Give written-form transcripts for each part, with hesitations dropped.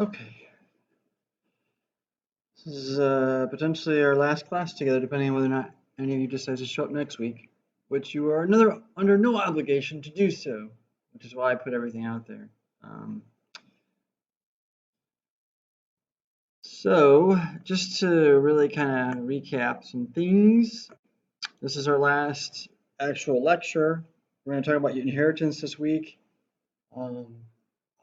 Okay, this is potentially our last class together, depending on whether or not any of you decide to show up next week, which you are under no obligation to do so, which is why I put everything out there. Um, so, just to really kind of recap some things, this is our last actual lecture. We're going to talk about inheritance this week. Um,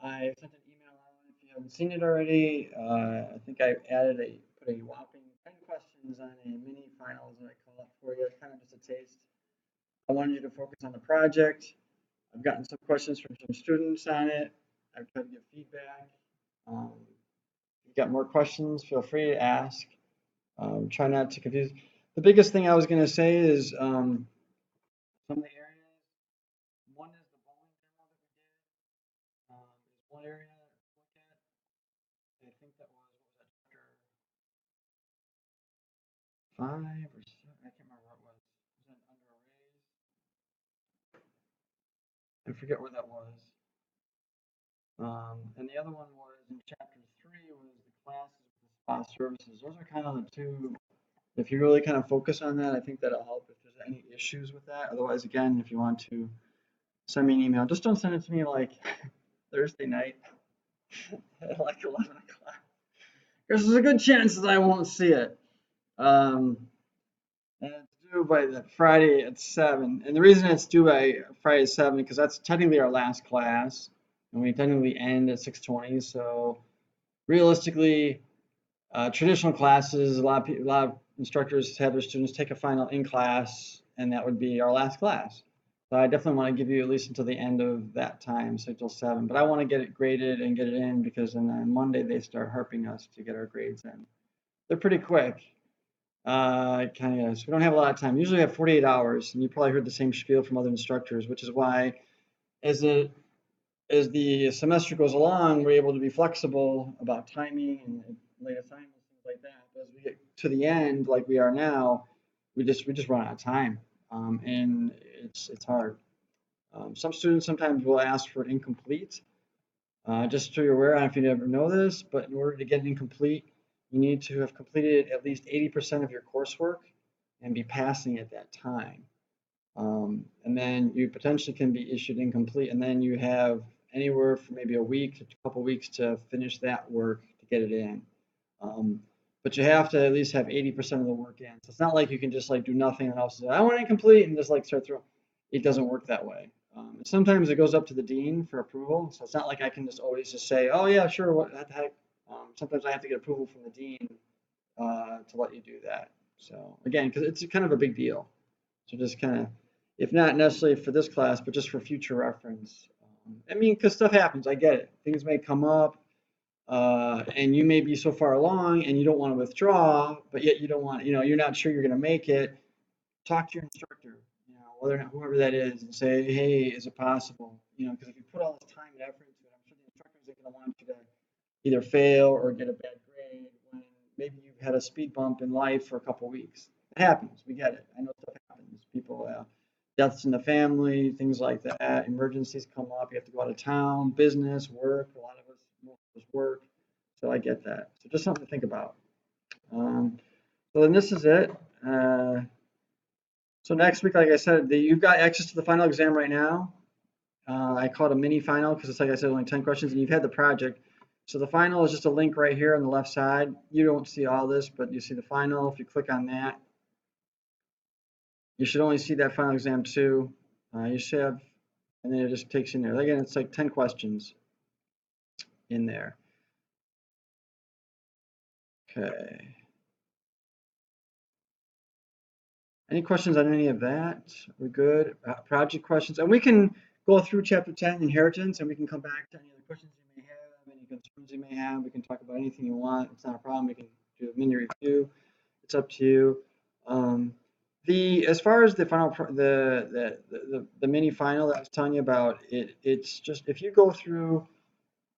I sent an email out if you haven't seen it already. I think I put a whopping 10 questions on a mini finals that I call it for you. It's kind of just a taste. I wanted you to focus on the project. I've gotten some questions from some students on it. I've tried to give feedback. If you've got more questions, feel free to ask. Try not to confuse. The biggest thing I was going to say is some of the areas. One is the bowling demo that we did. Is one area to look at. I think that was, what was that, chapter 5 or 6? I can't remember what it was. Was it under arrays? I forget where that was. And the other one was in chapter 3 was the classes with the spa services. Those are kind of the two. If you really kind of focus on that, I think that'll help if there's any issues with that. Otherwise, again, if you want to send me an email, just don't send it to me like Thursday night at like 11 o'clock. Because there's a good chance that I won't see it. Um, and it's due by the Friday at 7. And the reason it's due by Friday at 7 because that's technically our last class, and we technically end at 6:20. So realistically, traditional classes, a lot of instructors have their students take a final in class, and that would be our last class. So I definitely want to give you at least until the end of that time, so till 7. But I want to get it graded and get it in because then on Monday they start harping us to get our grades in. They're pretty quick. Kind of, so we don't have a lot of time. Usually we have 48 hours, and you probably heard the same spiel from other instructors, which is why as it as the semester goes along, we're able to be flexible about timing and late assignments, things like that. But as we get to the end, like we are now, we just run out of time, and it's hard. Some students sometimes will ask for incomplete. Just so you're aware, I don't know if you ever know this, but in order to get incomplete, you need to have completed at least 80% of your coursework and be passing at that time. And then you potentially can be issued incomplete, and then you have anywhere from maybe a week to a couple weeks to finish that work to get it in. Um, but you have to at least have 80% of the work in. So it's not like you can just like do nothing and also say, I want incomplete and just like start throwing. It doesn't work that way. Sometimes it goes up to the dean for approval. So it's not like I can just always just say, oh yeah, sure, what the heck. Sometimes I have to get approval from the dean to let you do that. So again, because it's kind of a big deal. So just kind of, if not necessarily for this class, but just for future reference. I mean, because stuff happens. I get it. Things may come up, and you may be so far along, and you don't want to withdraw, but yet you don't want, you're not sure you're going to make it. Talk to your instructor, whether or not whoever that is, and say, hey, is it possible? Because if you put all this time and effort into it, I'm sure the instructor isn't going to want you to either fail or get a bad grade when maybe you've had a speed bump in life for a couple weeks. It happens. We get it. I know stuff happens. People, deaths in the family, things like that. Emergencies come up. You have to go out of town, business, work. A lot of us, most of us work. So I get that. So just something to think about. Um, so then this is it. So next week, like I said, you've got access to the final exam right now. I call it a mini final because it's like I said, only 10 questions, and you've had the project. So the final is just a link right here on the left side. You don't see all this, but you see the final. If you click on that, you should only see that final exam too. You should have, and then it just takes you in there. Again, it's like 10 questions in there. Okay. Any questions on any of that? We're good. Project questions, and we can go through chapter 10, inheritance, and we can come back to any other questions you may have, any concerns you may have. We can talk about anything you want. It's not a problem. We can do a mini review. It's up to you. The as far as the final the mini final that I was telling you about, it's just if you go through,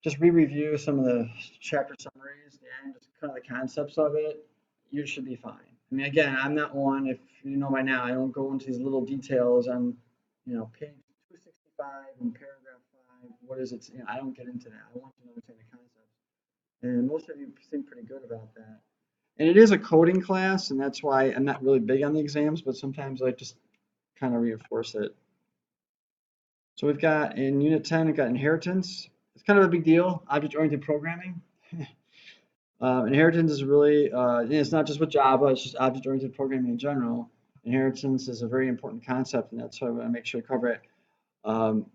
just re-review some of the chapter summaries and just kind of the concepts of it, you should be fine. I mean, again, I'm not one, if you know by now, I don't go into these little details on, page 265 and paragraph 5. What is it? I don't get into that. I want to understand the concepts. And most of you seem pretty good about that. And it is a coding class, and that's why I'm not really big on the exams, but sometimes I just kind of reinforce it. So we've got in Unit 10, we've got inheritance. It's kind of a big deal, object-oriented programming. Inheritance is really, it's not just with Java, it's just object-oriented programming in general. Inheritance is a very important concept, and that's why I want to make sure to cover it. And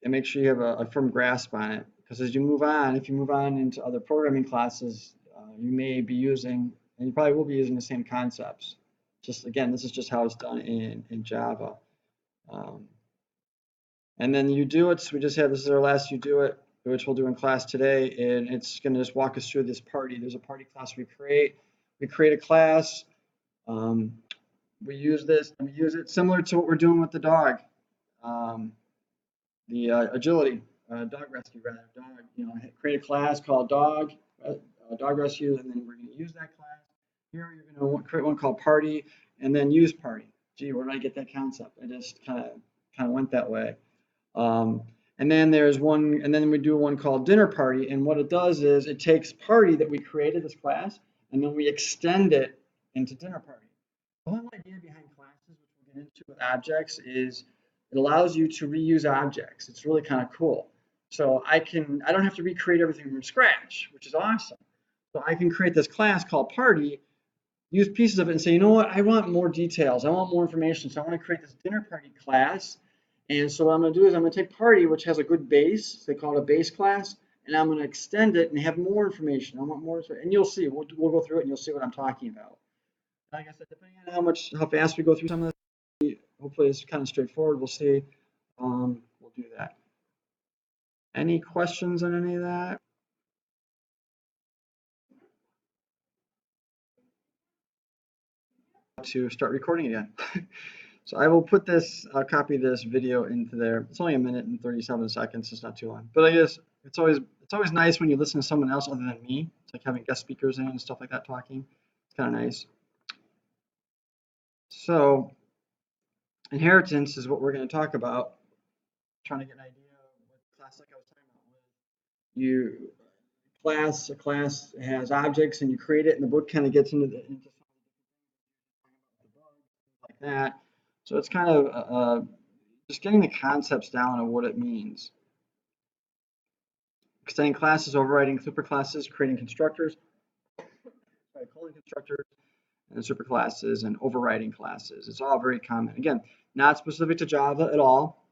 make sure you have a firm grasp on it. Because as you move on, if you move on into other programming classes, you may be using, and you probably will be using the same concepts. Just again, this is just how it's done in Java. And then you do it. So we just had, this is our last you do it, which we'll do in class today. And it's going to just walk us through this party. There's a party class we create. We create a class. We use this and we use it similar to what we're doing with the dog. The agility, dog rescue rather. Create a class called dog rescue, and then we're going to use that class. Here you're going to create one called party, and then use party. Gee, where did I get that concept? I just kind of went that way. And then there's one, and then we do one called dinner party, and what it does is it takes party that we created this class, and then we extend it into dinner party. The whole idea behind classes, which we'll get into with objects, is it allows you to reuse objects. It's really kind of cool. So I don't have to recreate everything from scratch, which is awesome. So I can create this class called party, use pieces of it and say, you know what, I want more details. I want more information. So I want to create this dinner party class. And so what I'm going to do is I'm going to take party, which has a good base. They call it a base class. And I'm going to extend it and have more information. I want more, and you'll see. We'll go through it and you'll see what I'm talking about. Like I said, depending on how fast we go through some of this, hopefully it's kind of straightforward. We'll see. We'll do that. Any questions on any of that? To start recording again. So I will put this, copy this video into there. It's only 1 minute and 37 seconds. It's not too long. But I guess it's always nice when you listen to someone else other than me. It's like having guest speakers in and stuff like that talking. It's kind of nice. So inheritance is what we're going to talk about. Trying to get an idea of what class, like I was talking about, a class has objects and you create it, and the book kind of gets into some like that. So it's kind of just getting the concepts down of what it means. Extending classes, overriding superclasses, creating constructors, calling constructors, and superclasses, and overriding classes. It's all very common. Again, not specific to Java at all.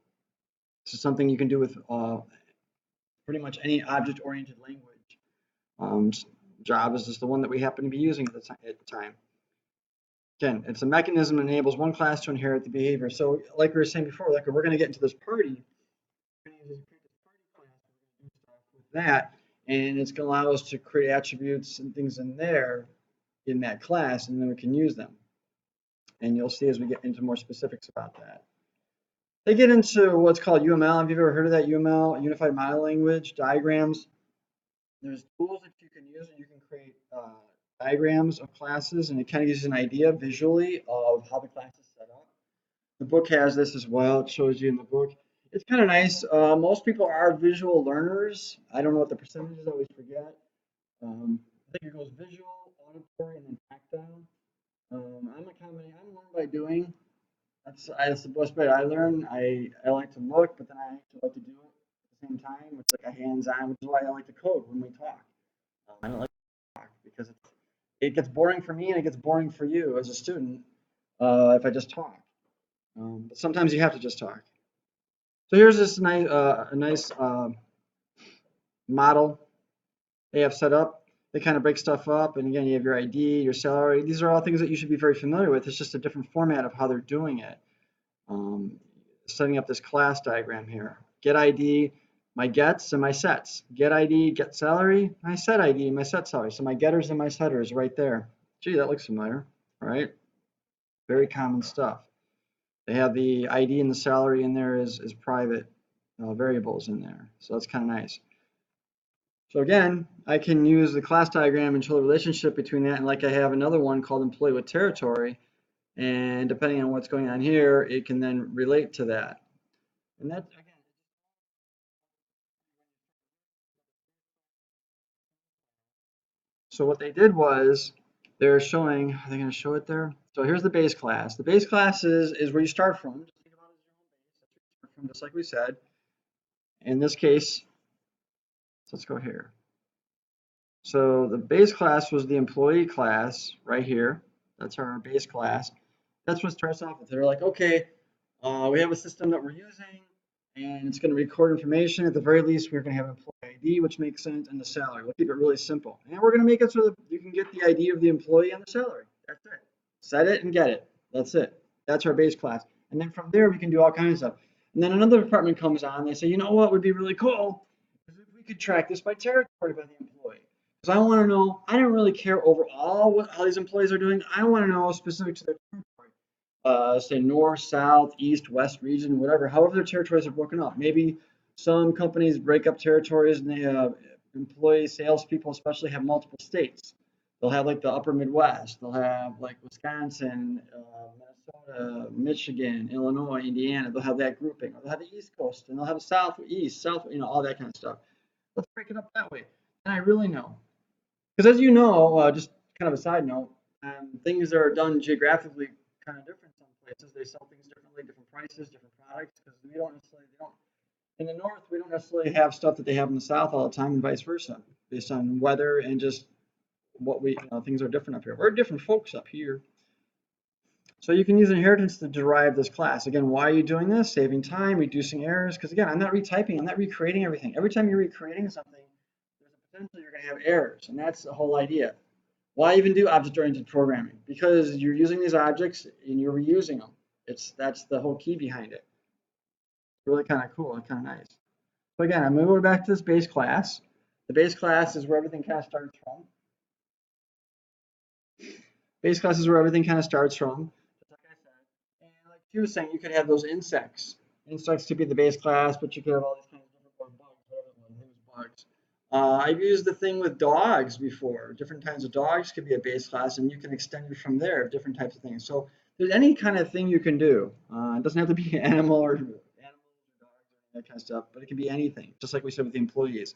This is something you can do with pretty much any object-oriented language. Java is just the one that we happen to be using at the time. Again, it's a mechanism that enables one class to inherit the behavior. So like we were saying before, like we're going to get into this party, with that, and it's going to allow us to create attributes and things in there in that class, and then we can use them. And you'll see as we get into more specifics about that. They get into what's called UML. Have you ever heard of that? UML, Unified Model Language, diagrams. There's tools that you can use, and you can create diagrams of classes, and it kind of gives you an idea visually of how the class is set up. The book has this as well. It shows you in the book. It's kind of nice. Most people are visual learners. I don't know what the percentage is. I always forget. I think it goes visual, auditory, and then tactile. I'm learn by doing. That's the best way I learn. I like to look, but then I actually like to do it at the same time. It's like a hands-on, which is why I like to code when we talk. I don't like to talk because it gets boring for me and it gets boring for you as a student if I just talk. But sometimes you have to just talk. So here's this nice model they have set up. They kind of break stuff up, and again, you have your ID, your salary. These are all things that you should be very familiar with. It's just a different format of how they're doing it. Setting up this class diagram here. Get ID, my gets and my sets. Get ID, get salary, my set ID, my set salary. So my getters and my setters right there. Gee, that looks familiar, right? Very common stuff. They have the ID and the salary in there as private variables in there. So that's kind of nice. So again, I can use the class diagram and show the relationship between that, and like I have another one called employee with territory, and depending on what's going on here, it can then relate to that. And that's, again, So what they did was they're showing, are they going to show it there? So here's the base class. The base class is where you start from. Just think about it as your home base. That's where you start from, just like we said. In this case, let's go here. So the base class was the employee class right here. That's our base class. That's what starts off with. They're like, okay, we have a system that we're using, and it's going to record information. At the very least, we're going to have employee ID, which makes sense, and the salary. We'll keep it really simple. And we're going to make it so that you can get the ID of the employee and the salary. That's it. Set it and get it. That's it. That's our base class. And then from there, we can do all kinds of stuff. And then another department comes on. They say, you know what would be really cool? Is if we could track this by territory by the employee. Because I want to know, I don't really care overall what all these employees are doing. I want to know specific to their territory. Say north, south, east, west region, whatever, however their territories are broken up. Maybe some companies break up territories and they have employees, salespeople especially have multiple states. They'll have like the upper Midwest. They'll have like Wisconsin, Minnesota, Michigan, Illinois, Indiana. They'll have that grouping. Or they'll have the East Coast and they'll have the South, East, South, all that kind of stuff. Let's break it up that way. And I really know. Because as you know, just kind of a side note, things are done geographically kind of different some places. They sell things differently, different prices, different products. Because we don't necessarily, in the north, we don't necessarily have stuff that they have in the south all the time, and vice versa, based on weather and just what things are different up here. We're different folks up here. So you can use inheritance to derive this class. Again, why are you doing this? Saving time, reducing errors. Because again, I'm not retyping, I'm not recreating everything. Every time you're recreating something, there's a potential you're going to have errors, and that's the whole idea. Why even do object-oriented programming? Because you're using these objects and you're reusing them. That's the whole key behind it. It's really kind of cool and kind of nice. So again, I'm going to go back to this base class. The base class is where everything kind of starts from. Base class is where everything kind of starts from, just like I said. And like she was saying, you could have those insects. Insects could be the base class, but you could have all these kinds of different bugs, whatever it was. I think it was bugs. I've used the thing with dogs before. Different kinds of dogs could be a base class, and you can extend it from there, different types of things. So there's any kind of thing you can do. It doesn't have to be animal or dogs or that kind of stuff, but it can be anything, just like we said with the employees.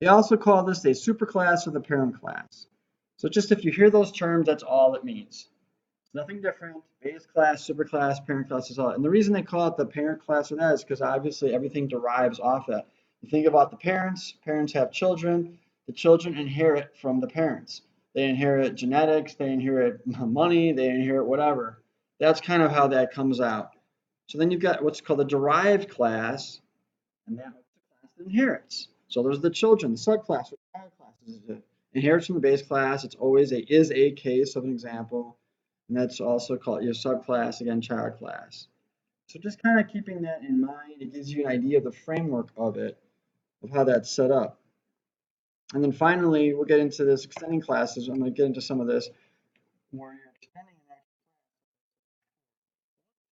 They also call this a superclass or the parent class. So just if you hear those terms, that's all it means. It's nothing different. Base class, superclass, parent class is all. And the reason they call it the parent class or that is because obviously everything derives off that. You think about the parents. Parents have children. The children inherit from the parents. They inherit genetics. They inherit money. They inherit whatever. That's kind of how that comes out. So then you've got what's called the derived class, and that's the class that inherits. So there's the children, the subclass, or child classes. Inherits from the base class. It's always is a case of an example, and that's also called your subclass, again, child class. So just kind of keeping that in mind, it gives you an idea of the framework of it, of how that's set up. And then finally, we'll get into this extending classes. I'm going to get into some of this where you're extending an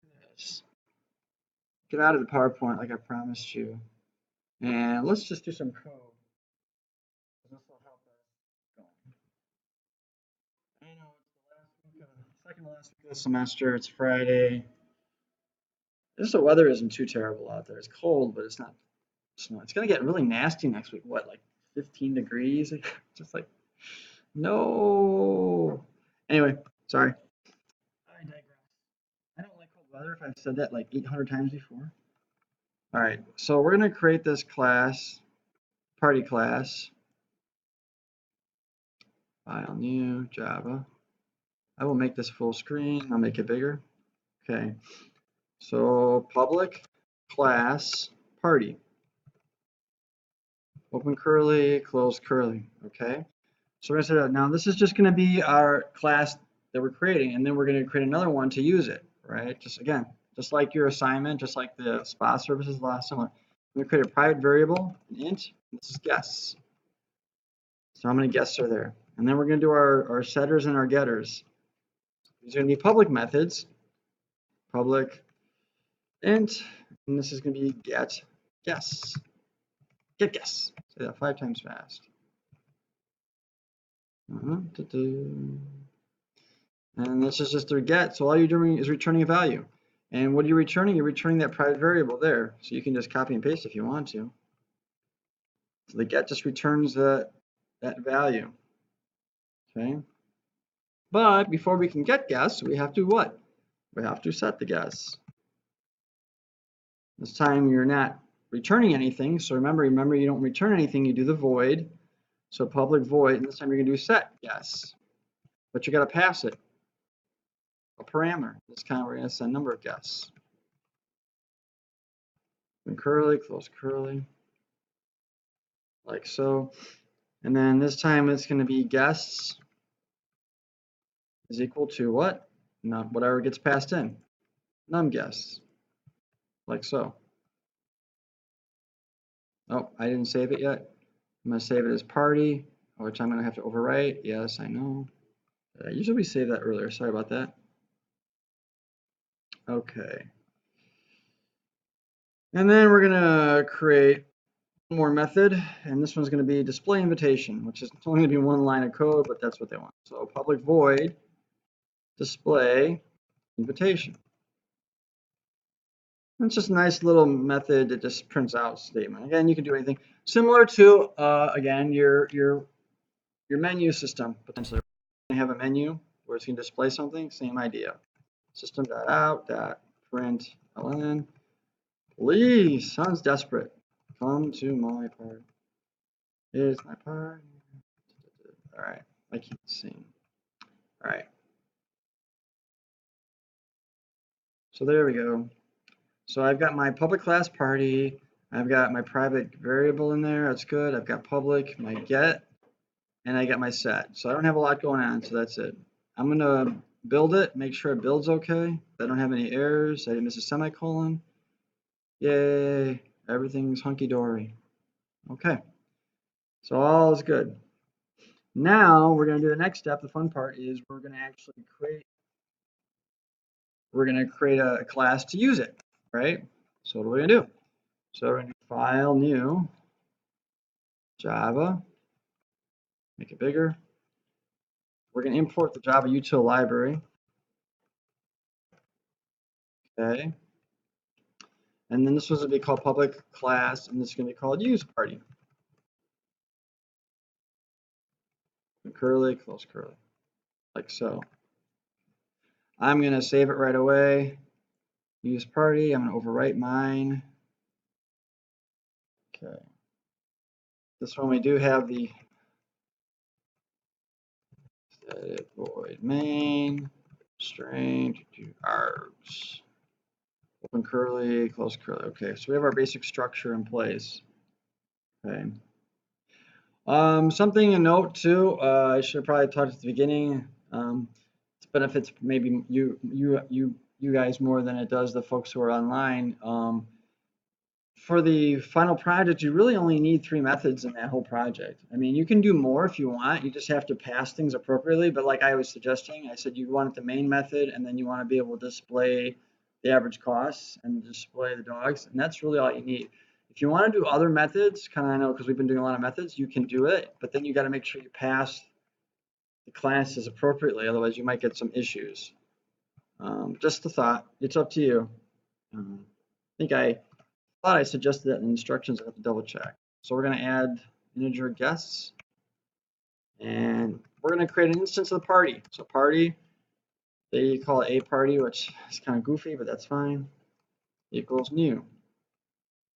actual class. Get out of the PowerPoint like I promised you, and let's just do some code. This will help us. I know it's the second to last week of the semester. It's Friday. Just the weather isn't too terrible out there. It's cold, but it's not snow. It's gonna get really nasty next week. What, like 15 degrees? Just like, no. Anyway, sorry. I digress. I don't like cold weather. If I've said that like 800 times before. All right, so we're gonna create this class, party class. File new Java. I will make this full screen. I'll make it bigger. Okay. So public class party. Open curly, close curly. Okay. So we're going to set up. Now this is just going to be our class that we're creating, and then we're going to create another one to use it, right? Just again, just like your assignment, just like the SPA services last summer. I'm going to create a private variable, an int. This is guests. So how many guests are there? And then we're going to do our setters and our getters. These are going to be public methods. Public int, and this is going to be get guests. Get guests. Say that 5 times fast. And this is just their get. So all you're doing is returning a value. And what are you returning? You're returning that private variable there. So you can just copy and paste if you want to. So the get just returns that value. Okay. But before we can get guests, we have to what? We have to set the guests. This time you're not returning anything. So remember, you don't return anything, you do the void. So public void, and this time you're gonna do set guests. But you gotta pass it a parameter. This time we're gonna send number of guests. Open curly, close curly, like so. And then this time it's gonna be guests is equal to what? Not whatever gets passed in. Num guests, like so. Oh, I didn't save it yet. I'm gonna save it as party, which I'm gonna have to overwrite. Yes, I know. Usually we save that earlier. Sorry about that. Okay. And then we're gonna create one more method, and this one's gonna be display invitation, which is only gonna be one line of code, but that's what they want. So public void display invitation. It's just a nice little method that just prints out statement. Again, you can do anything similar to again your menu system potentially. You have a menu where it's going to display something. Same idea. System.out.println. Please, sounds desperate. Come to my party. Here's my party. All right, I keep seeing. All right. So there we go. So I've got my public class party. I've got my private variable in there. That's good. I've got public, my get, and I got my set. So I don't have a lot going on. So that's it. I'm going to build it, make sure it builds okay. I don't have any errors. I didn't miss a semicolon. Yay. Everything's hunky-dory. Okay. So all is good. Now we're going to do the next step. The fun part is we're going to actually create a class to use it, right? So what are we going to do? So we're going to file new Java, make it bigger. We're going to import the Java util library. Okay. And then this was going to be called public class, and this is going to be called use party. Curly, close curly, like so. I'm going to save it right away. Use party. I'm going to overwrite mine. Okay. This one we do have the static void main string to args. Open curly, close curly. Okay, so we have our basic structure in place. Okay. Something to note too. I should have probably talked at the beginning. It benefits maybe you guys more than it does the folks who are online. For the final project, you really only need 3 methods in that whole project. I mean, you can do more if you want. You just have to pass things appropriately. But like I was suggesting, I said you want the main method, and then you want to be able to display the average costs and display the dogs, and that's really all you need. If you want to do other methods, kind of I know because we've been doing a lot of methods, you can do it, but then you got to make sure you pass the classes appropriately, otherwise you might get some issues. Just a thought. It's up to you. I think I thought I suggested that in the instructions. I have to double check. So we're going to add integer guests, and we're going to create an instance of the party. So party, they call it a party, which is kind of goofy, but that's fine. Equals new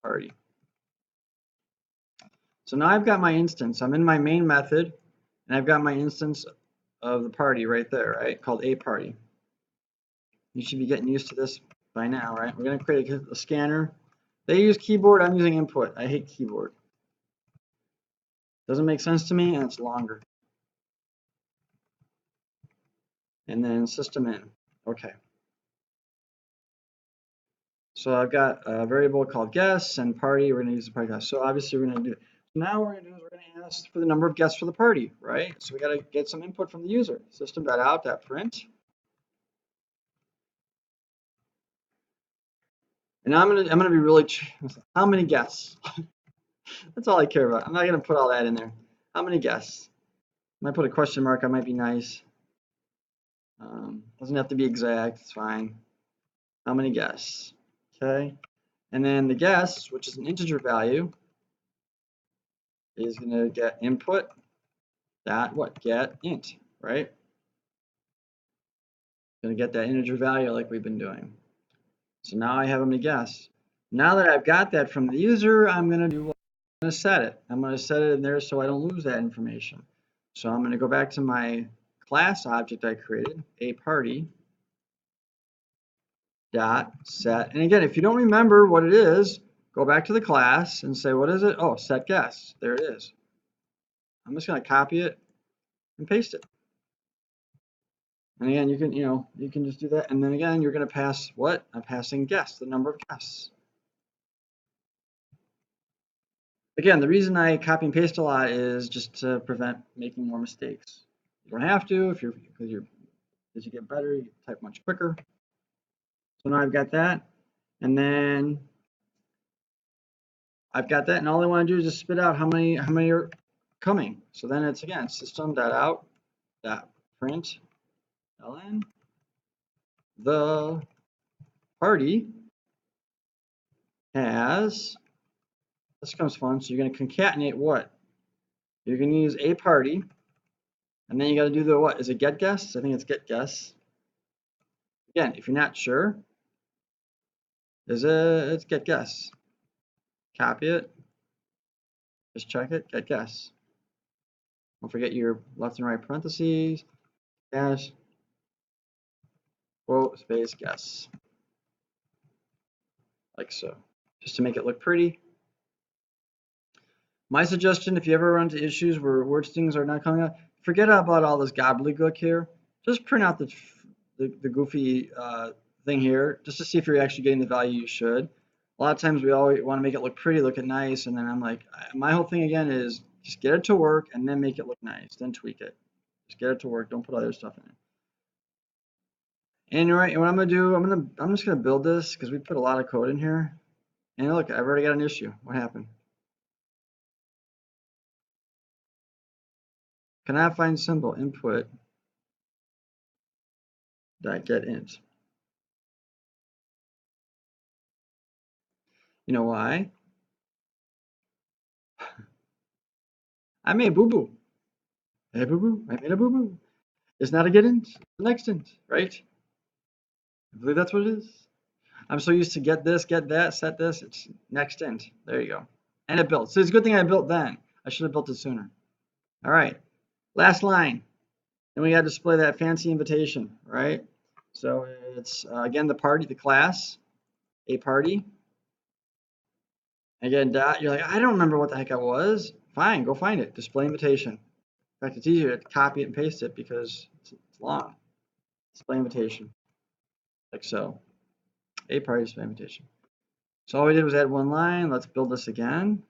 party. So now I've got my instance. I'm in my main method, and I've got my instance of the party right there, right? Called a party. You should be getting used to this by now, right? We're going to create a scanner. They use keyboard. I'm using input. I hate keyboard. Doesn't make sense to me, and it's longer. And then system in. Okay. So I've got a variable called guests and party. We're going to use the party guest. So obviously we're going to do it. Now what we're going to do is we're going to ask for the number of guests for the party, right? So we got to get some input from the user. System.out.print. And I'm gonna be really, how many guests? That's all I care about. I'm not gonna put all that in there. How many guests? I might put a question mark. I might be nice. Doesn't have to be exact. It's fine. How many guests? Okay. And then the guests, which is an integer value, is gonna get input dot what? Get int. right? Going to get that integer value like we've been doing. So now I have them to guess. Now that I've got that from the user, I'm going to do what? I'm going to set it. I'm going to set it in there so I don't lose that information. So I'm going to go back to my class object I created, a party dot set. And again, if you don't remember what it is, go back to the class and say, what is it? Oh, set guess. There it is. I'm just going to copy it and paste it. And again, you can just do that. And then again, you're going to pass what? I'm passing guess, the number of guests. Again, the reason I copy and paste a lot is just to prevent making more mistakes. You don't have to because as you get better, you type much quicker. So now I've got that, and then I've got that, and all I want to do is just spit out how many are coming. So then it's again system.out.println the party has. This comes fun. So you're going to concatenate what? You're going to use a party, and then you got to do the what? Is it get guess? I think it's get guess. Again, if you're not sure, it's get guess. Copy it. Just check it. Get guess. Don't forget your left and right parentheses. Dash. Quote space guess. Like so. Just to make it look pretty. My suggestion, if you ever run into issues where word things are not coming out, forget about all this gobbledygook here. Just print out the goofy thing here, just to see if you're actually getting the value you should. A lot of times we always want to make it look pretty, look nice, and then I'm like, my whole thing again is just get it to work and then make it look nice, then tweak it. Just get it to work. Don't put other stuff in it. And right, what I'm gonna do, I'm just gonna build this because we put a lot of code in here. And look, I've already got an issue. What happened? Cannot find symbol input dot get int. You know why? I made boo boo. Hey boo boo. I made a boo boo. It's not a get int. It's the next int, right? I believe that's what it is. I'm so used to get this, get that, set this. It's next int. There you go. And it built. So it's a good thing I built then. I should have built it sooner. All right. Last line. Then we got to display that fancy invitation, right? So it's again the party, the class, a party. Again, dot. You're like, I don't remember what the heck it was. Fine, go find it. Display invitation. In fact, it's easier to copy it and paste it because it's long. Display invitation, like so. A party display invitation. So all we did was add one line. Let's build this again.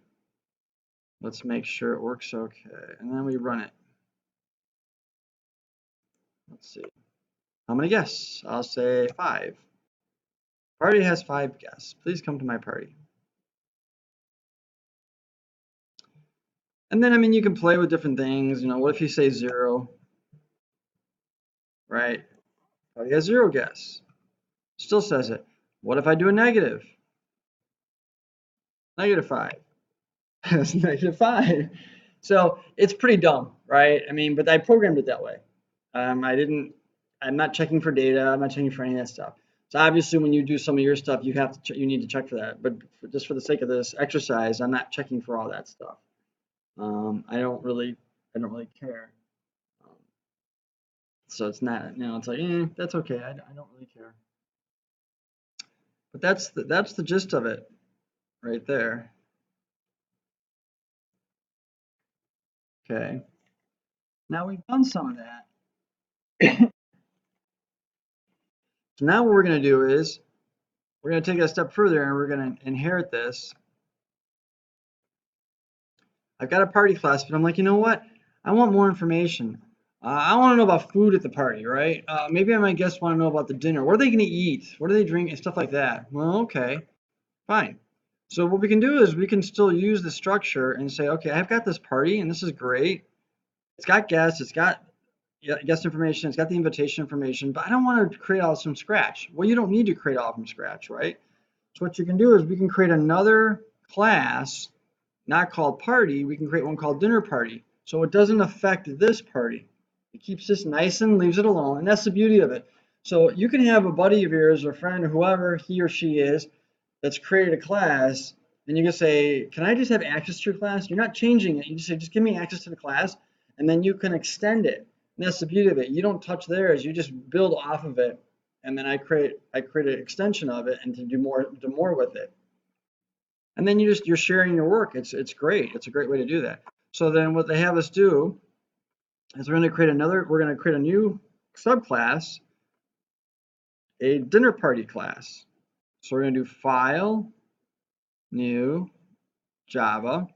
Let's make sure it works okay, and then we run it. Let's see. How many guests? I'll say 5. Party has 5 guests. Please come to my party. And then, I mean, you can play with different things. You know, what if you say 0? Right? Party has 0 guests. Still says it. What if I do a negative? -5. It's -5. So it's pretty dumb, right? I mean, but I programmed it that way. I'm not checking for data. I'm not checking for any of that stuff. So obviously, when you do some of your stuff, you need to check for that. But just for the sake of this exercise, I'm not checking for all that stuff. I don't really care. So it's not, it's like, that's okay. I don't really care. But that's the gist of it, right there. Okay. Now we've done some of that. So now what we're going to do is we're going to take it a step further and we're going to inherit this. I've got a party class, but I'm like, you know what? I want more information. I want to know about food at the party, right? Maybe my guests want to know about the dinner. What are they going to eat? What are they drinking? Stuff like that. Well, okay, fine. So what we can do is we can still use the structure and say, okay, I've got this party and this is great. It's got guests, it's got guest information, it's got the invitation information, but I don't want to create all from scratch. Well, you don't need to create all from scratch, right? So what you can do is we can create another class, not called party. We can create one called dinner party. So it doesn't affect this party. It keeps this nice and leaves it alone, and that's the beauty of it. So you can have a buddy of yours or friend or whoever he or she is that's created a class, and you can say, can I just have access to your class? You're not changing it. You just say, just give me access to the class, and then you can extend it. And that's the beauty of it. You don't touch theirs. You just build off of it, and then I create an extension of it and to do more with it. And then you're sharing your work. It's great. It's a great way to do that. So then what they have us do is we're going to create a new subclass, a dinner party class. So we're going to do file, new, Java,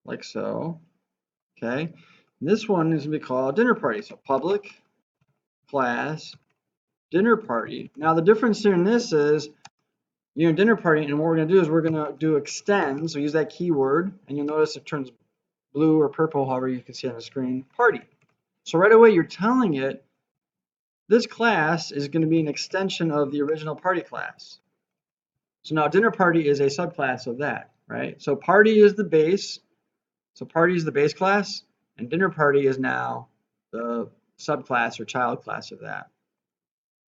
like so. Okay. And this one is going to be called dinner party. So public class dinner party. Now the difference here in this is, dinner party, and what we're going to do is we're going to do extend. So use that keyword, and you'll notice it turns blue or purple, however you can see on the screen, party. So right away you're telling it this class is going to be an extension of the original party class. So now dinner party is a subclass of that, right? So party is the base. So party is the base class, and dinner party is now the subclass or child class of that.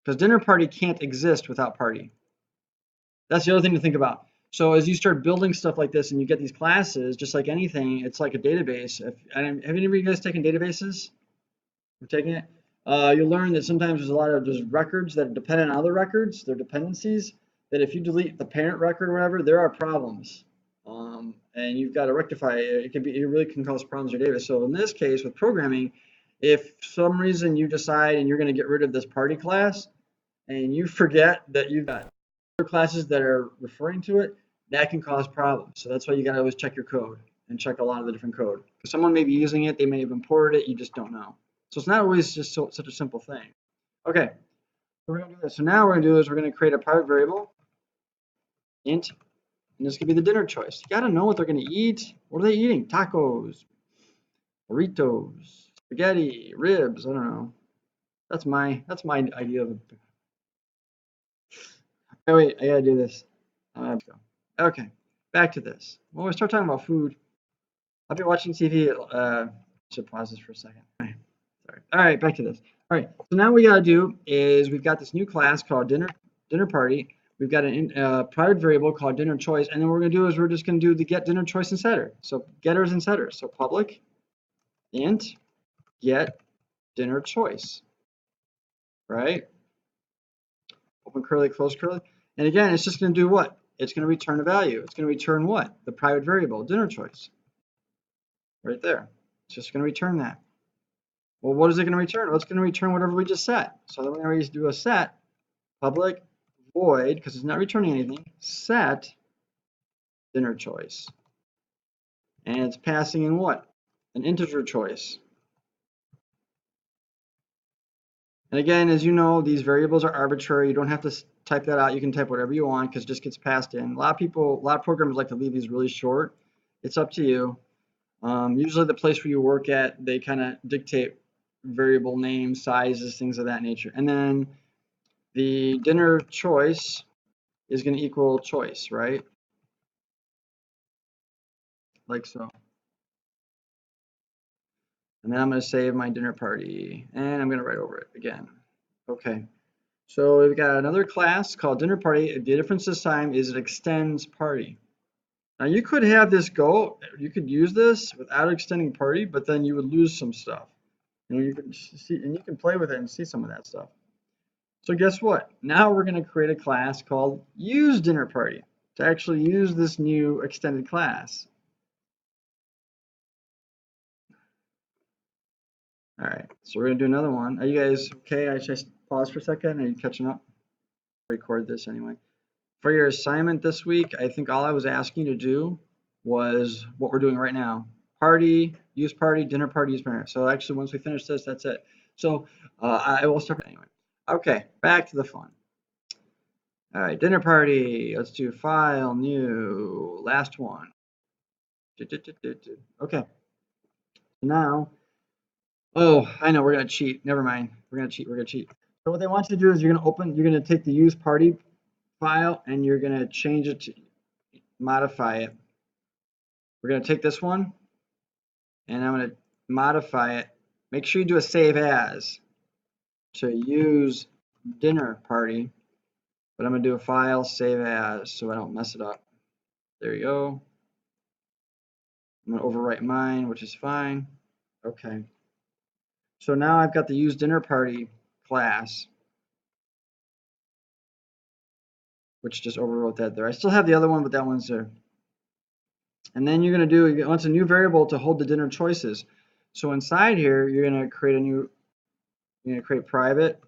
Because dinner party can't exist without party. That's the other thing to think about. So as you start building stuff like this and you get these classes, just like anything, it's like a database. Have any of you guys taken databases? We're taking it. You'll learn that sometimes there's a lot of just records that are dependent on other records, they're dependencies, that if you delete the parent record or whatever, there are problems. And you've got to rectify it. It really can cause problems in your data. So in this case with programming, if for some reason you decide and you're going to get rid of this party class and you forget that you've got other classes that are referring to it, that can cause problems. So that's why you got to always check your code and check a lot of the different code. Because someone may be using it, they may have imported it, you just don't know. So it's not always just such a simple thing. Okay, so we're going to do this. So now what we're going to do is we're going to create a private variable, int, and this could be the dinner choice. You got to know what they're going to eat. What are they eating? Tacos, burritos, spaghetti, ribs. I don't know. That's my idea of it. Oh wait, I gotta do this. Okay, back to this. When we start talking about food, I've been watching TV. Should pause this for a second. Sorry. All right, back to this. All right, so now what we gotta do is we've got this new class called dinner party. We've got a private variable called dinner choice, and then what we're gonna do is we're just gonna do the get dinner choice and setter. So getters and setters. So public int get dinner choice, right? Open curly, close curly. And again, it's just going to do what? It's going to return a value. It's going to return what? The private variable, dinner choice. Right there. It's just going to return that. Well, what is it going to return? Well, it's going to return whatever we just set. So then we're going to do a set, public void, because it's not returning anything, set dinner choice. And it's passing in what? An integer choice. And again, as you know, these variables are arbitrary. You don't have to type that out. You can type whatever you want because it just gets passed in. A lot of programmers like to leave these really short. It's up to you. Usually the place where you work at, they kind of dictate variable names, sizes, things of that nature. And then the dinner choice is going to equal choice, right? Like so. And then I'm going to save my dinner party, and I'm going to write over it again. Okay. So we've got another class called dinner party. The difference this time is it extends party. Now you could have this you could use this without extending party, but then you would lose some stuff. You can see, and you can play with it and see some of that stuff. So guess what? Now we're going to create a class called use dinner party to actually use this new extended class. All right, so we're going to do another one. Are you guys okay? I just pause for a second. Are you catching up? Record this anyway. For your assignment this week, I think all I was asking you to do was what we're doing right now. Party, use party, dinner party, use party. So actually, once we finish this, that's it. So I will start anyway. Okay, back to the fun. All right, dinner party. Let's do file, new, last one. Okay. Now, oh, I know we're gonna cheat. Never mind. We're gonna cheat. So what they want you to do is you're gonna take the use party file and you're gonna change it to modify it. We're gonna take this one and I'm gonna modify it make sure you do a save as to use dinner party, but I'm going to do a file save as so I don't mess it up. There you go. I'm going to overwrite mine, which is fine. Okay. So now I've got the use dinner party class, which just overwrote that there. I still have the other one, but that one's there. And then you're going to do, you want a new variable to hold the dinner choices. So inside here, you're going to create a new, you're going to create private.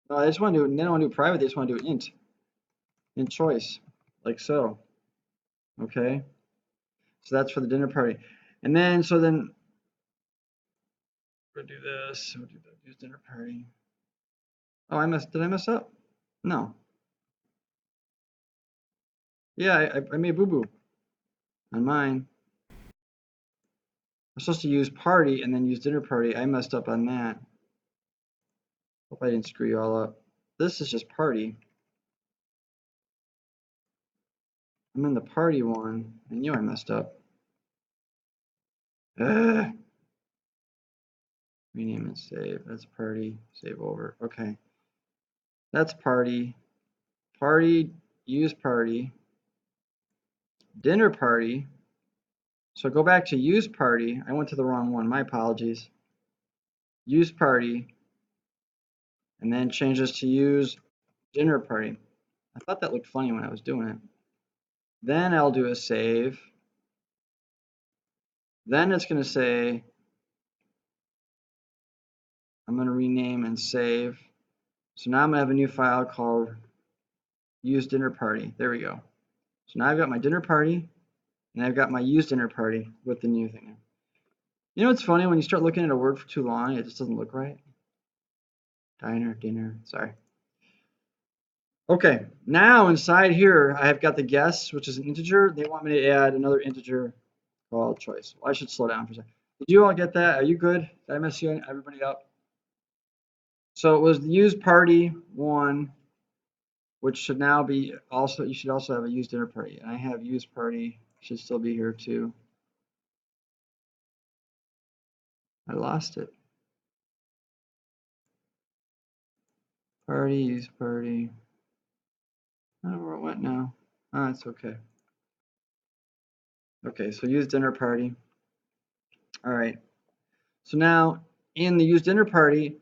No, I just want to do, they don't want to do private, they just want to do int choice, like so. Okay. So that's for the dinner party. And then, so then, we're going to do this. We'll do the use dinner party. Oh, did I mess up? No. Yeah, I made boo-boo on mine. I'm supposed to use party and then use dinner party. I messed up on that. Hope I didn't screw you all up. This is just party. I'm in the party one. I knew I messed up. Ugh. Rename and save. That's party. Save over. Okay. That's party. Party. Use party. Dinner party. So go back to use party. I went to the wrong one. My apologies. Use party. And then change this to use dinner party. I thought that looked funny when I was doing it. Then I'll do a save. Then it's going to say, I'm going to rename and save. So now I'm going to have a new file called use dinner party. There we go. So now I've got my dinner party and I've got my use dinner party with the new thing. You know what's funny? When you start looking at a word for too long, it just doesn't look right. Diner, dinner, sorry. Okay, now inside here, I have got the guess, which is an integer. They want me to add another integer called choice. Well, I should slow down for a second. Did you all get that? Are you good? Did I mess you everybody up? So it was the use party one, which should now be also, you should also have a use dinner party. And I have use party, should still be here too. I lost it. Party, use party. I don't know where it went now. Ah, it's okay. Okay, so use dinner party. All right. So now in the use dinner party,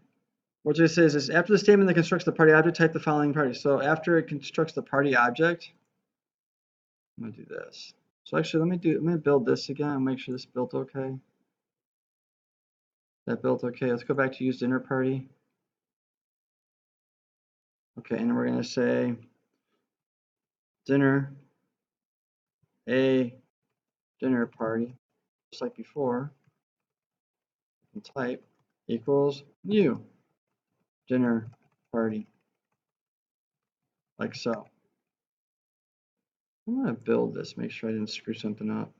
what it says is after the statement that constructs the party object, type the following party. So after it constructs the party object, I'm gonna do this. So actually, let me build this again and make sure this built okay. That built okay. Let's go back to use dinner party. Okay, and we're gonna say dinner, a dinner party, just like before. And type equals new dinner party, like so. I'm gonna build this, make sure I didn't screw something up.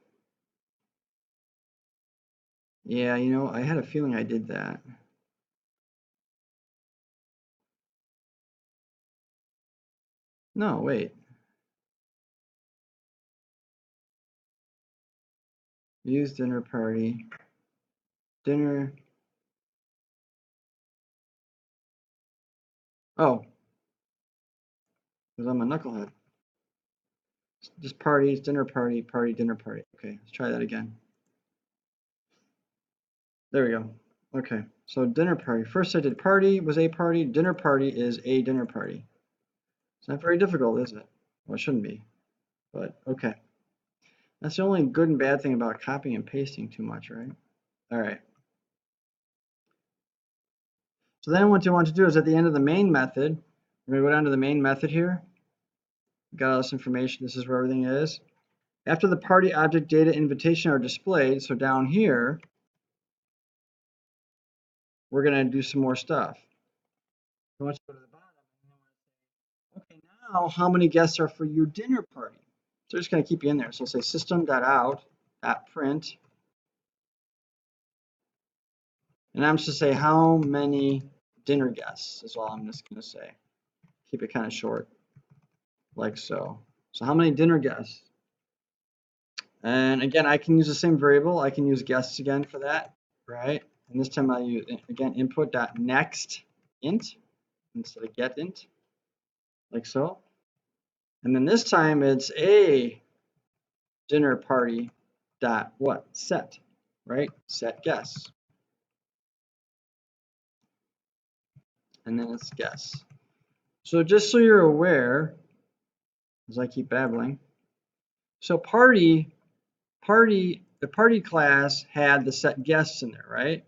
Yeah, you know, I had a feeling I did that. No, wait. Use dinner party. Dinner. Oh. Because I'm a knucklehead. Just parties, dinner party, party, dinner party. Okay, let's try that again. There we go. Okay, so dinner party. First I did party was a party. Dinner party is a dinner party. It's not very difficult, is it? Well, it shouldn't be, but okay. That's the only good and bad thing about copying and pasting too much, right? All right. So then what you want to do is at the end of the main method, we're going to go down to the main method here. Got all this information. This is where everything is. After the party object data invitation are displayed, so down here, we're going to do some more stuff. So let's go to the bottom. Okay, now how many guests are for your dinner party? So just going to keep you in there. So I'll say system.out.print. And I'm just going to say how many dinner guests is all I'm just going to say. Keep it kind of short, like so. So how many dinner guests? And again, I can use the same variable. I can use guests again for that, right? And this time I use, again, input.next int instead of get int, like so. And then this time it's a dinner party dot what? Set, right? Set guess. And then it's guess. So just so you're aware, as I keep babbling, so the party class had the set guests in there, right?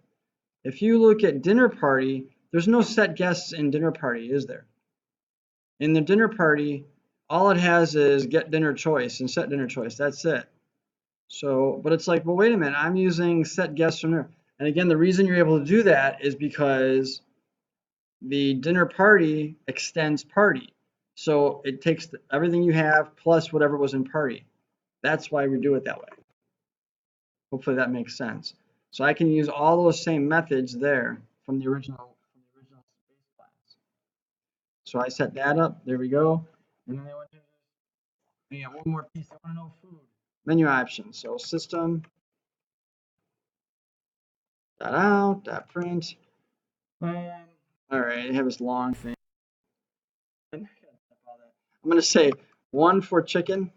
If you look at dinner party, there's no set guests in dinner party, is there? In the dinner party, all it has is get dinner choice and set dinner choice. That's it. So, but it's like, well, wait a minute, I'm using set guests from there. And again, the reason you're able to do that is because the dinner party extends party. So it takes everything you have plus whatever was in party. That's why we do it that way. Hopefully that makes sense. So I can use all those same methods there from the original space class. So I set that up. There we go. And then I want to do one more piece. I want to know food. Menu options. So system dot out dot print. All right, I have this long thing. I'm going to say 1 for chicken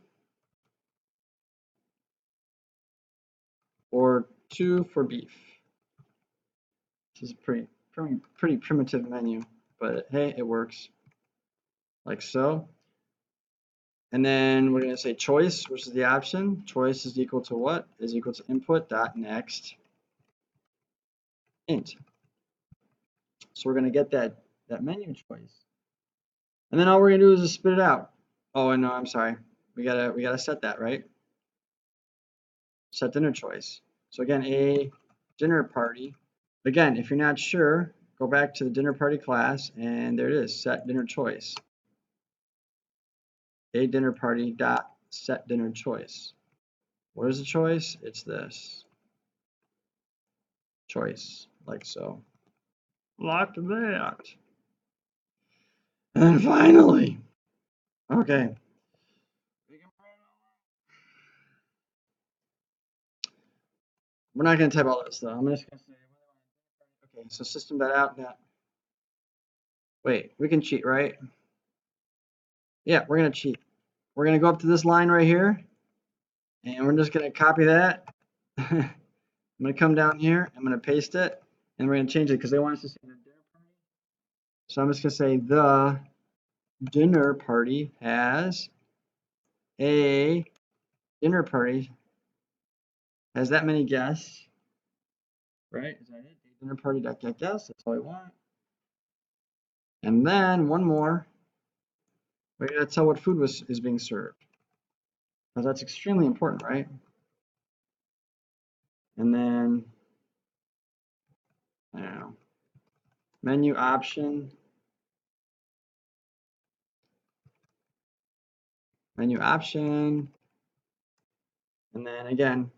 or 2 for beef. This is a pretty primitive menu, but hey, it works. Like so. And then we're going to say choice, which is the option. Choice is equal to what? Is equal to input dot next int. So we're going to get that menu choice. And then all we're going to do is just spit it out. Oh, and no, I'm sorry. We gotta set that, right? Set dinner choice. So again, a dinner party. Again, if you're not sure, go back to the dinner party class, and there it is, set dinner choice. A dinner party dot set dinner choice. What is the choice? It's this. Choice, like so. Like that. And finally, okay. We're not going to type all this though. I'm just going to say, okay, so system.out. Wait, we can cheat, right? Yeah, we're going to cheat. We're going to go up to this line right here, and we're just going to copy that. I'm going to come down here, I'm going to paste it, and we're going to change it because they want us to say the dinner party. So I'm just going to say the dinner party has a dinner party has that many guests, right? Is that it? Dinner party dot get guests. That's all I want. And then one more. We got to tell what food is being served, because that's extremely important, right? And then I don't know, menu option, and then again,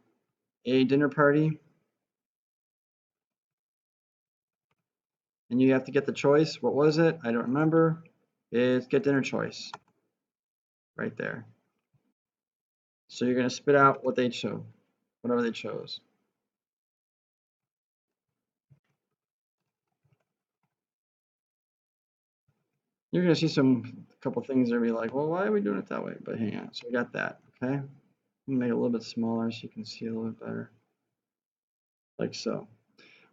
a dinner party, and you have to get the choice. What was it? I don't remember. It's get dinner choice, right there. So you're going to spit out what they chose, whatever they chose. You're going to see a couple things that will be like, well, why are we doing it that way? But hang on. So we got that, okay? Make it a little bit smaller so you can see a little bit better. Like so.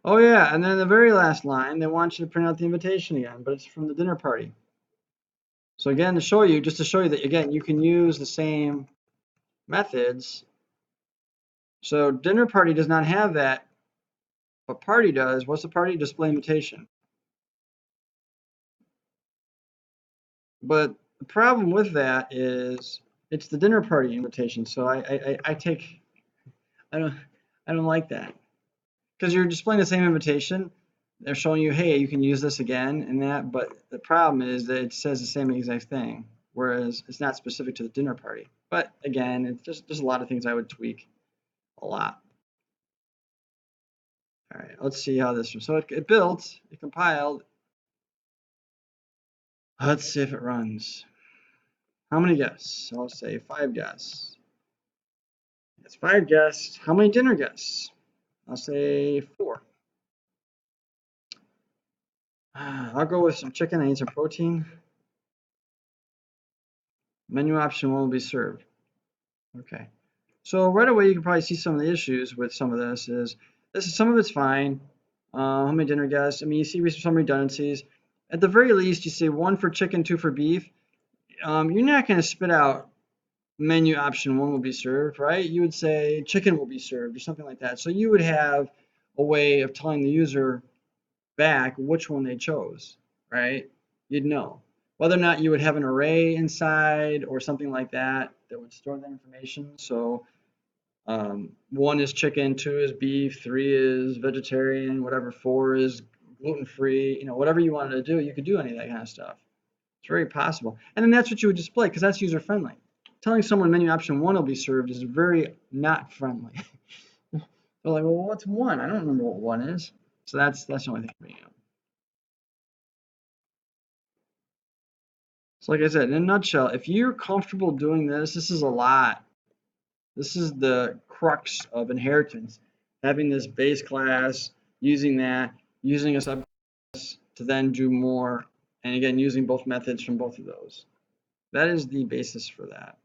Oh yeah, and then the very last line, they want you to print out the invitation again, but it's from the dinner party. So again, just to show you that, again, you can use the same methods. So dinner party does not have that, but party does. What's the party? Display invitation. But the problem with that is it's the dinner party invitation. So I don't like that, because you're displaying the same invitation. They're showing you, hey, you can use this again and that, but the problem is that it says the same exact thing, whereas it's not specific to the dinner party. But again, it's just there's a lot of things I would tweak a lot. All right, let's see how this. So it built, it compiled. Let's see if it runs. How many guests? I'll say 5 guests. It's 5 guests. How many dinner guests? I'll say 4. I'll go with some chicken. I need some protein. Menu option 1 will be served. Okay. So right away, you can probably see some of the issues with some of this is some of it's fine. How many dinner guests? I mean, you see some redundancies. At the very least, you say 1 for chicken, 2 for beef. You're not going to spit out menu option 1 will be served, right? You would say chicken will be served or something like that. So you would have a way of telling the user back which one they chose, right? You'd know. Whether or not you would have an array inside or something like that that would store that information. So 1 is chicken, 2 is beef, 3 is vegetarian, whatever, 4 is gluten-free, you know, whatever you wanted to do, you could do any of that kind of stuff. It's very possible. And then that's what you would display because that's user-friendly. Telling someone menu option 1 will be served is very not friendly. They're like, well, what's 1? I don't remember what 1 is. So that's the only thing bringing up. So like I said, in a nutshell, if you're comfortable doing this, this is a lot. This is the crux of inheritance. Having this base class, using that, using a subclass to then do more, and again, using both methods from both of those. That is the basis for that.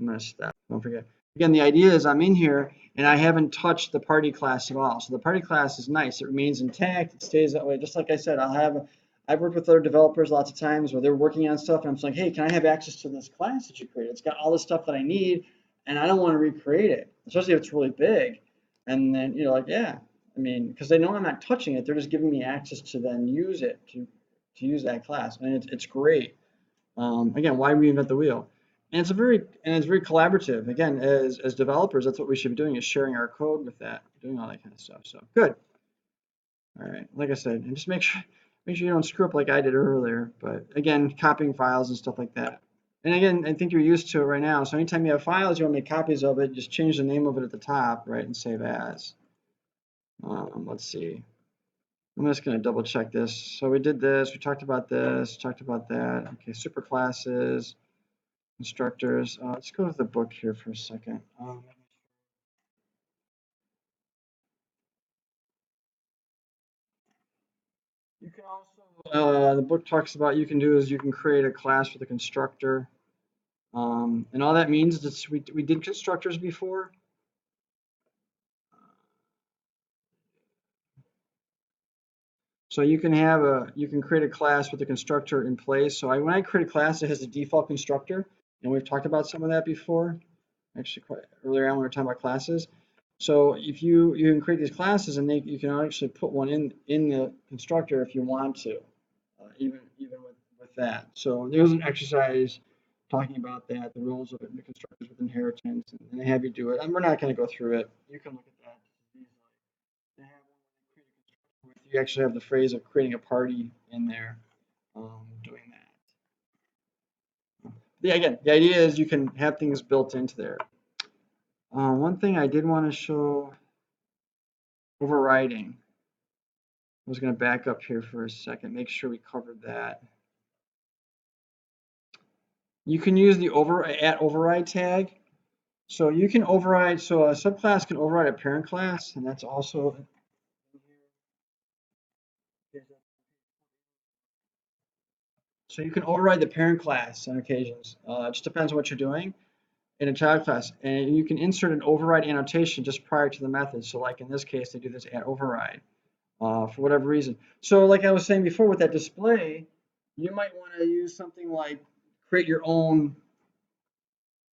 I'm going to stop. Don't forget. Again, the idea is I'm in here and I haven't touched the party class at all. So the party class is nice. It remains intact. It stays that way. Just like I said, I've worked with other developers lots of times where they're working on stuff and I'm just like, hey, can I have access to this class that you created? It's got all the stuff that I need and I don't want to recreate it, especially if it's really big. And then you're like, yeah, I mean, because they know I'm not touching it. They're just giving me access to then use it, to use that class. And it's great. Again, why reinvent the wheel? And it's very collaborative. Again, as developers, that's what we should be doing is sharing our code with that, doing all that kind of stuff. So good. All right, like I said, and just make sure you don't screw up like I did earlier. But again, copying files and stuff like that. And again, I think you're used to it right now. So anytime you have files, you want to make copies of it, just change the name of it at the top, right, and save as. Let's see. I'm just going to double check this. So we did this. We talked about this. Talked about that. Okay, superclasses. Instructors. Let's go to the book here for a second. You can also, the book talks about you can create a class with a constructor. And all that means is we did constructors before. So you can create a class with a constructor in place. So when I create a class, it has a default constructor, and we've talked about some of that before. Actually, quite earlier on when we were talking about classes. So if you can create these classes, and you can actually put one in the constructor if you want to, even with that. So there's an exercise talking about that, the rules of it, and the constructors with inheritance, and they have you do it. And we're not going to go through it. You can look at that easily. They have one where they create a constructor with, you actually have the phrase of creating a party in there, doing that. Yeah, again, the idea is you can have things built into there. One thing I did want to show, overriding. I was going to back up here for a second, make sure we covered that. You can use the override tag. So you can override, so a subclass can override a parent class, and that's also. So you can override the parent class on occasions. It just depends on what you're doing in a child class. And you can insert an override annotation just prior to the method. So like in this case, they do this at override for whatever reason. So like I was saying before with that display, you might want to use something like create your own.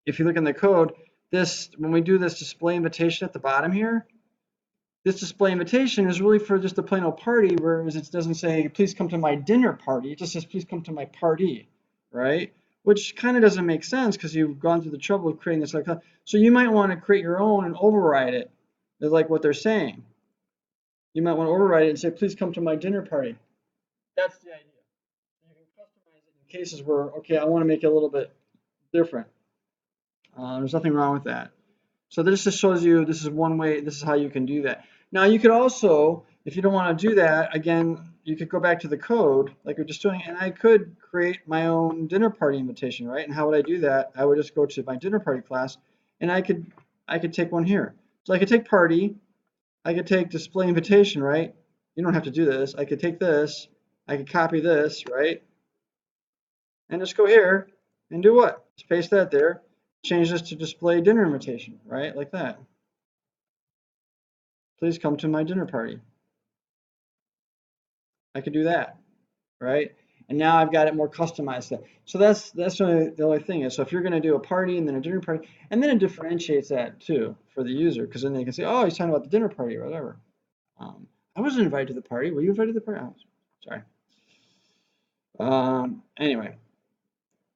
If you look in the code, when we do this display invitation at the bottom here, this display invitation is really for just a plain old party, whereas it doesn't say, please come to my dinner party. It just says, please come to my party, right? Which kind of doesn't make sense because you've gone through the trouble of creating this. So you might want to create your own and override it. It's like what they're saying. You might want to override it and say, please come to my dinner party. That's the idea. You can customize it in cases where, okay, I want to make it a little bit different. There's nothing wrong with that. So this just shows you this is one way, this is how you can do that. Now you could also, if you don't want to do that, again, you could go back to the code like we're just doing, and I could create my own dinner party invitation, right? And how would I do that? I would just go to my dinner party class, and I could take one here. So I could take party, I could take display invitation, right? you don't have to do this. I could take this, I could copy this, right? And just go here and do what? Just paste that there. Change this to display dinner invitation, right? Like that. Please come to my dinner party. I could do that, right? And now I've got it more customized. So that's the only thing is. So if you're going to do a party and then a dinner party, and then it differentiates that too for the user, because then they can say, oh, he's talking about the dinner party or whatever. I wasn't invited to the party. Were you invited to the party? Oh, sorry. Anyway,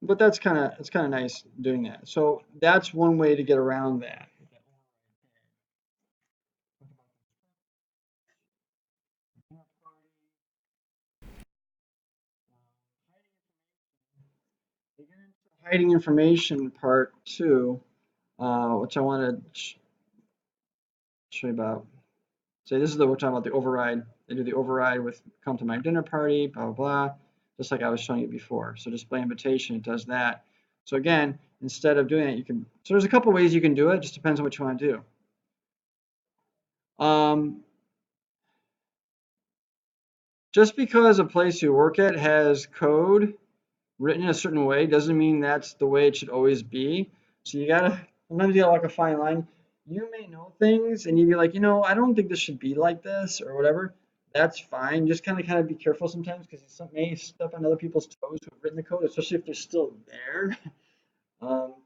but that's kind of it's kind of nice doing that. So that's one way to get around that. Hiding information part two, which I want to show you about. So this is we're talking about the override. They do the override with come to my dinner party, blah, blah, blah, just like I was showing you before. So display invitation, it does that. So again, instead of doing it, so there's a couple ways you can do it, just depends on what you want to do. Just because a place you work at has code written in a certain way doesn't mean that's the way it should always be. So sometimes you gotta walk a fine line. You may know things and you'd be like, I don't think this should be like this or whatever. That's fine. Just kind of be careful sometimes because you may step on other people's toes who've written the code, especially if they're still there.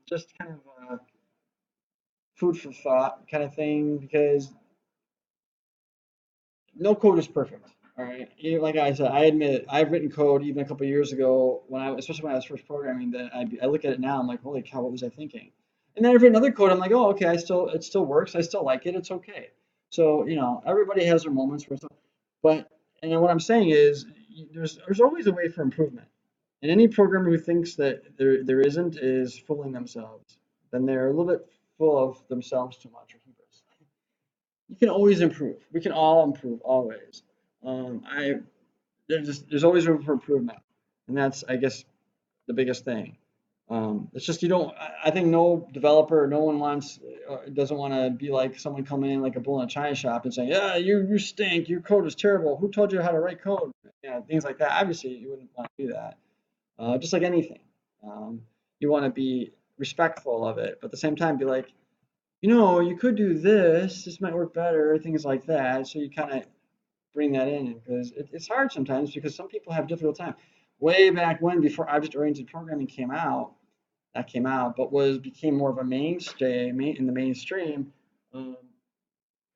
Just kind of food for thought kind of thing because no code is perfect. All right. Like I said, I admit I've written code even a couple of years ago especially when I was first programming. That I look at it now, I'm like, holy cow, what was I thinking? And then I've written other code. I'm like, oh, okay, it still works. I still like it. It's okay. So everybody has their moments where, and then what I'm saying is, there's always a way for improvement. And any programmer who thinks that there isn't is fooling themselves. Then they're a little bit full of themselves too much or hubris. You can always improve. We can all improve always. I there's always room for improvement, and that's I guess the biggest thing. It's just you don't. I think no developer, no one doesn't want to be like someone coming in like a bull in a china shop and saying, yeah, you stink, your code is terrible. Who told you how to write code? Things like that. Obviously, you wouldn't want to do that. Just like anything, you want to be respectful of it, but at the same time, be like, you could do this. This might work better. Things like that. So you kind of bring that in because it's hard sometimes because some people have difficult time. Way back when, before object-oriented programming but became more of a mainstay in the mainstream. Um,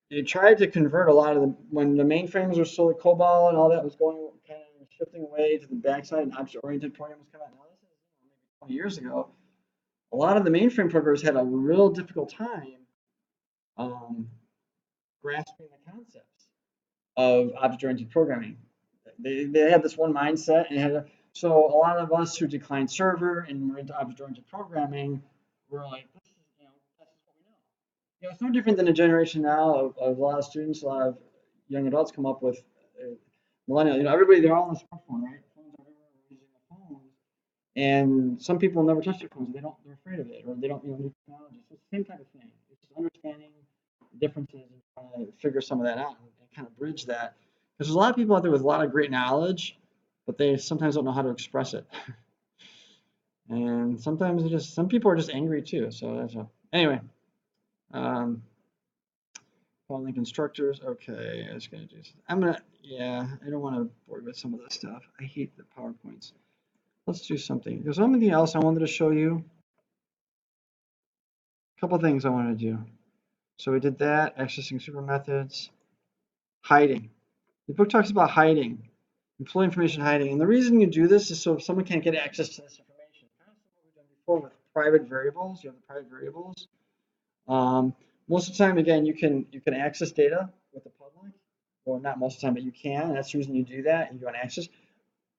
they tried to convert a lot of when the mainframes were still COBOL and all that was going kind of shifting away to the backside and object-oriented programming was coming out. Now this is maybe 20 years ago. A lot of the mainframe programmers had a real difficult time um, grasping the concepts of object-oriented programming. They had this one mindset, so a lot of us who declined server and were into object-oriented programming were like, this is what we know. It's no different than a generation now of a lot of students, a lot of young adults come up with millennial. Everybody they're all on a smartphone, right? Phones are everywhere, we're using the phones, and some people never touch their phones. They're afraid of it, or they don't new technology. So it's the same type of thing. It's just understanding the differences and trying to figure some of that out and kind of bridge that. Because there's a lot of people out there with a lot of great knowledge, but they sometimes don't know how to express it. And sometimes some people are just angry too. So anyway. Following constructors. Okay, I was gonna do. Yeah, I don't want to bore you with some of this stuff. I hate the PowerPoints. Let's do something. There's something else I wanted to show you. A couple things I wanted to do. So we did that, accessing super methods, hiding. The book talks about hiding, employee information hiding. And the reason you do this is so if someone can't get access to this information. Kind of what we've done before with private variables. You have the private variables. Most of the time, again, you can access data with the public. Well, not most of the time, but you can. And that's the reason you do that. You want access.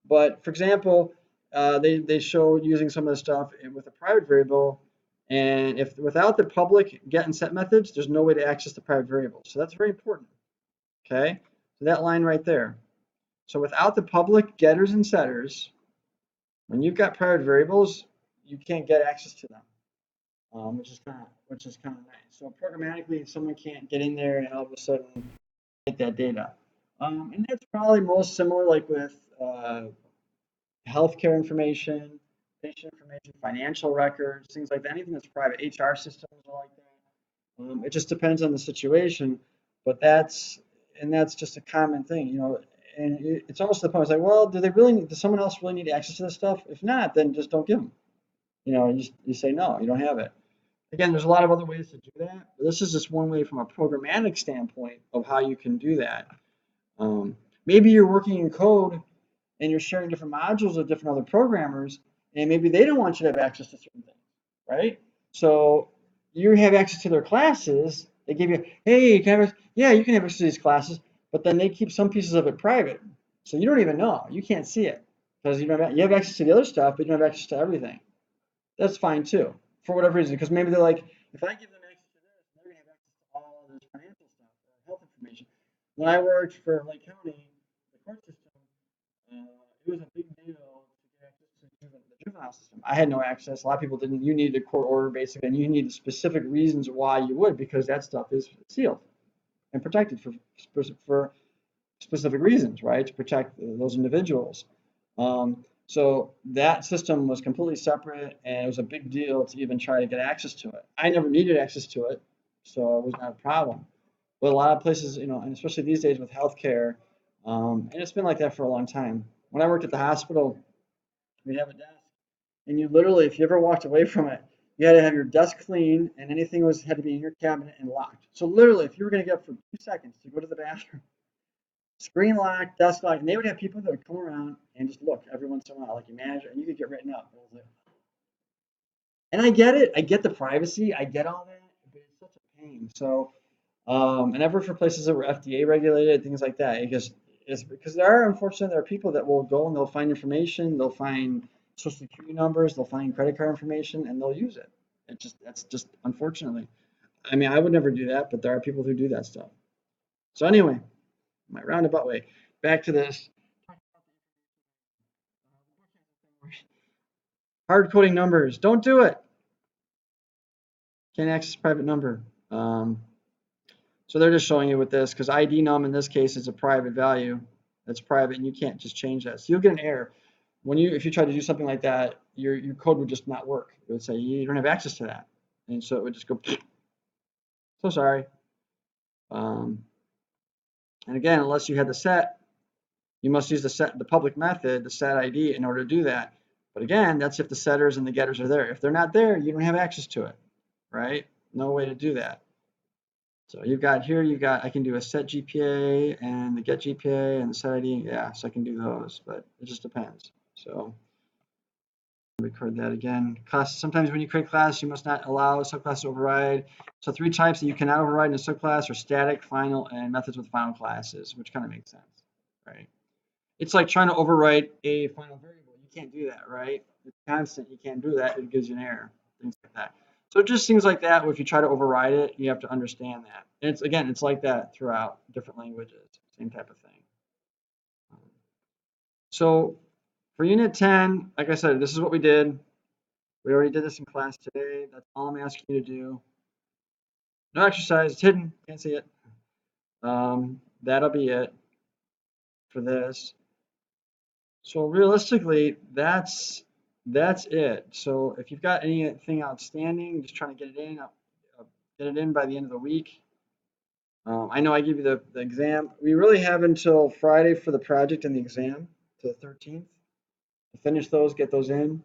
But for example, they show using some of the stuff with a private variable. And if without the public get and set methods, there's no way to access the private variable. So that's very important. Okay, so that line right there. So without the public getters and setters, when you've got private variables, you can't get access to them, which is kind of nice. So programmatically, someone can't get in there and all of a sudden get that data. And that's probably most similar, like with healthcare information, patient information, financial records, things like that. Anything that's private, HR systems are like that. It just depends on the situation, but that's just a common thing, you know. And it's almost to the point. It's like, well, do they really? Does someone else really need access to this stuff? If not, then just don't give them. You know, you say no, you don't have it. Again, there's a lot of other ways to do that, but this is just one way from a programmatic standpoint of how you can do that. Maybe you're working in code and you're sharing different modules with different other programmers, and maybe they don't want you to have access to certain things, right? So you have access to their classes. They give you, hey, you can have, yeah, you can have access to these classes, but then they keep some pieces of it private, so you don't even know. You can't see it because you have access to the other stuff, but you don't have access to everything. That's fine too, for whatever reason, because maybe they're like, if I give them access to this, they're gonna have access to all this financial stuff, health information. When I worked for Lake County, the court system, it was a big deal to get access to the juvenile system. I had no access. A lot of people didn't. You needed a court order basically, and you needed specific reasons why you would, because that stuff is sealed and protected for specific reasons, right? To protect those individuals. So that system was completely separate, and it was a big deal to even try to get access to it. I never needed access to it, so it was not a problem. But a lot of places, you know, and especially these days with healthcare, and it's been like that for a long time. When I worked at the hospital, we'd have a desk, and you literally, if you ever walked away from it, you had to have your desk clean, and anything was had to be in your cabinet and locked. So literally, if you were going to get up for 2 seconds to go to the bathroom, screen lock, desk lock, and they would have people that would come around and just look every once in a while, like your manager, and you could get written up. And I get it, I get the privacy, I get all that, but it's such a pain. So, and I've worked for places that were FDA regulated, things like that. Because unfortunately, there are people that will go and they'll find information, they'll find social security numbers, they'll find credit card information, and they'll use it. That's just unfortunately. I mean, I would never do that, but there are people who do that stuff. So anyway, my roundabout way, back to this. Hard coding numbers, don't do it. Can't access private number. So they're just showing you with this, because ID num in this case is a private value. That's private, and you can't just change that. So you'll get an error. If you try to do something like that, your code would just not work. It would say you don't have access to that. And so it would just go, so sorry. And again, unless you had the set, you must use the public method, the set ID, in order to do that. But again, that's if the setters and the getters are there. If they're not there, you don't have access to it, right? No way to do that. So you've got, I can do a set GPA and the get GPA and the set ID. Yeah, so I can do those, but it just depends. So record that again. Sometimes when you create class, you must not allow subclass to override. So 3 types that you cannot override in a subclass are static, final, and methods with final classes, which kind of makes sense, right? It's like trying to overwrite a final variable. You can't do that, right? It's constant. You can't do that. It gives you an error, things like that. So it just seems like that. If you try to override it, you have to understand that. And it's like that throughout different languages, same type of thing. So for Unit 10, like I said, this is what we did. We already did this in class today. That's all I'm asking you to do. No exercise. It's hidden. Can't see it. That'll be it for this. So realistically, that's it. So if you've got anything outstanding, just trying to get it in by the end of the week. I know I give you the exam. We really have until Friday for the project and the exam, to the 13th, to finish those, get those in.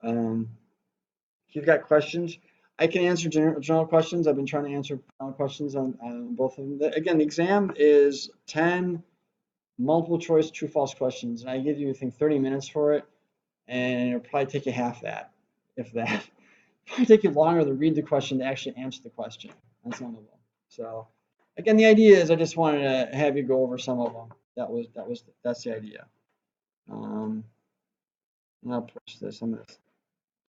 If you've got questions, I can answer general questions. I've been trying to answer general questions on both of them. Again, the exam is 10 multiple choice true false questions, and I give you, I think, 30 minutes for it. And it'll probably take you half that, if that. It'll probably take you longer to read the question to actually answer the question on some of them. So again, the idea is I just wanted to have you go over some of them. That's the idea. And I'll push this. I'm gonna